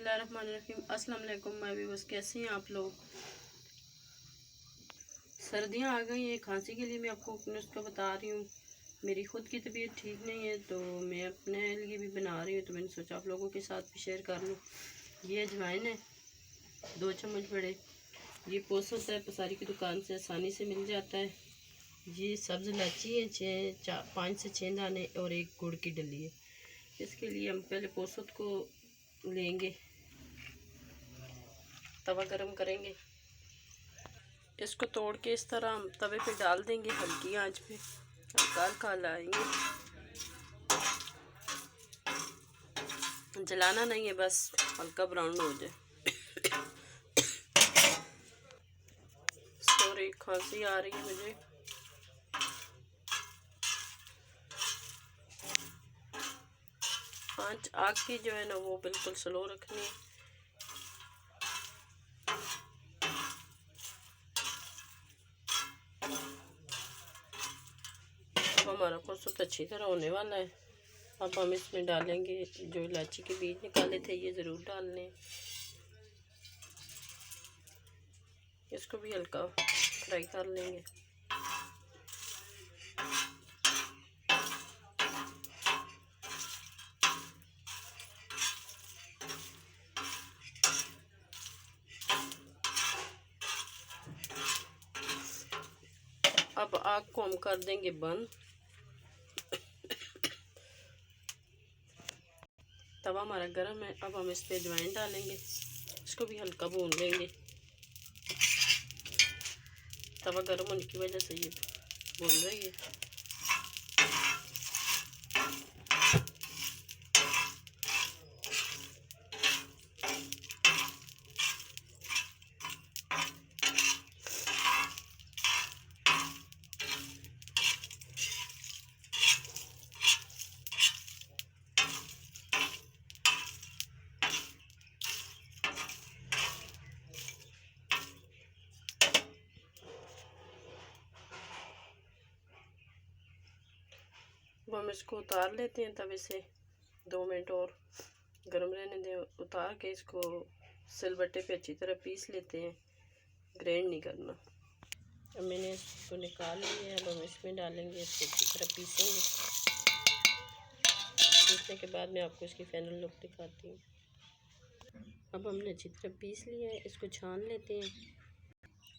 बिस्मिल्लाहिर्रहमानिर्रहीम। अस्सलाम वालेकुम। मैं भी बस कैसे हैं आप लोग। सर्दियां आ गई हैं, खांसी के लिए मैं आपको नुस्खा बता रही हूँ। मेरी ख़ुद की तबीयत ठीक नहीं है तो मैं अपने लिए भी बना रही हूँ, तो मैंने सोचा आप लोगों के साथ भी शेयर कर लूँ। ये अजवाइन है 2 चम्मच बड़े। ये पोस्त होता है, पसारी की दुकान से आसानी से मिल जाता है। ये सब्ज़ इलायची है 5 से 6 दाने और एक गुड़ की डली है। इसके लिए हम पहले पोस्त को लेंगे, तवा गरम करेंगे, इसको तोड़ के इस तरह हम तवे पे डाल देंगे, हल्की आंच पे हल्का हल्का लाएंगे। जलाना नहीं है, बस हल्का ब्राउन हो जाए। सॉरी, खांसी आ रही है मुझे। आग की जो है ना वो बिल्कुल स्लो रखनी है। अब हमारा पोस्त अच्छी तरह होने वाला है। अब हम इसमें डालेंगे जो इलायची के बीज निकाले थे, ये ज़रूर डालने। इसको भी हल्का फ्राई कर लेंगे। अब आग को हम कर देंगे बंद। तवा हमारा गर्म है। अब हम इस पे अजवाइन डालेंगे, इसको भी हल्का भून लेंगे। तवा गर्म होने की वजह से ये भून रही है। अब हम इसको उतार लेते हैं तवे से, 2 मिनट और गर्म रहने दें। उतार के इसको सिलबट्टे पे अच्छी तरह पीस लेते हैं, ग्राइंड नहीं करना। अब मैंने इसको निकाल लिया है। अब हम इसमें डालेंगे, इसको अच्छी तरह पीसेंगे। पीसने के बाद मैं आपको इसकी फाइनल लुक दिखाती हूँ। अब हमने अच्छी तरह पीस लिया है, इसको छान लेते हैं।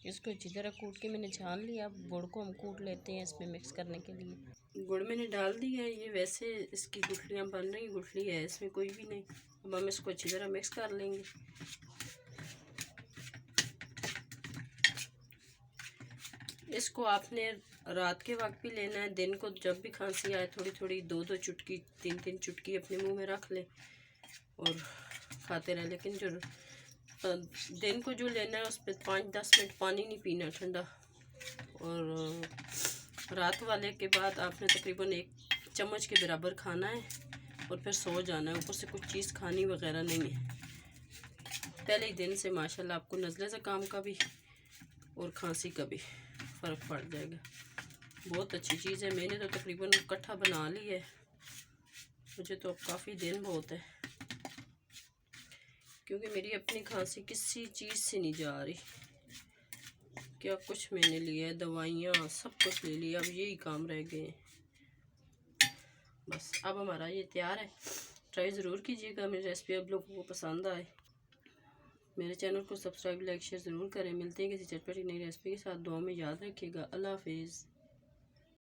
इसको अच्छी तरह कूट के मैंने छान लिया। अब गुड़ को हम कूट लेते हैं इसमें मिक्स करने के लिए। गुड़ मैंने डाल दिया है। ये वैसे इसकी गुठलियाँ बन रही, गुठली है इसमें कोई भी नहीं। अब हम इसको अच्छी तरह मिक्स कर लेंगे। इसको आपने रात के वक्त भी लेना है, दिन को जब भी खांसी आए थोड़ी थोड़ी 2-2 चुटकी 3-3 चुटकी अपने मुंह में रख लें और खाते रहें। लेकिन जो दिन को जो लेना है उस पर 5-10 मिनट पानी नहीं पीना ठंडा। और रात वाले के बाद आपने तकरीबन 1 चम्मच के बराबर खाना है और फिर सो जाना है। ऊपर से कुछ चीज़ खानी वगैरह नहीं है। पहले ही दिन से माशाल्लाह आपको नज़ले ज़ुकाम का भी और खांसी का भी फ़र्क पड़ जाएगा। बहुत अच्छी चीज़ है। मैंने तो तकरीबन इकट्ठा बना लिया है, मुझे तो काफ़ी दिन बहुत है, क्योंकि मेरी अपनी खांसी किसी चीज़ से नहीं जा रही। क्या कुछ मैंने लिया है, दवाइयाँ सब कुछ ले लिया, अब यही काम रह गए। बस अब हमारा ये तैयार है। ट्राई ज़रूर कीजिएगा, मेरी रेसिपी आप लोगों को पसंद आए। मेरे चैनल को सब्सक्राइब, लाइक, शेयर ज़रूर करें। मिलते हैं किसी चटपटी नई रेसिपी के साथ। दुआ में याद रखिएगा। अल्लाह हाफिज़।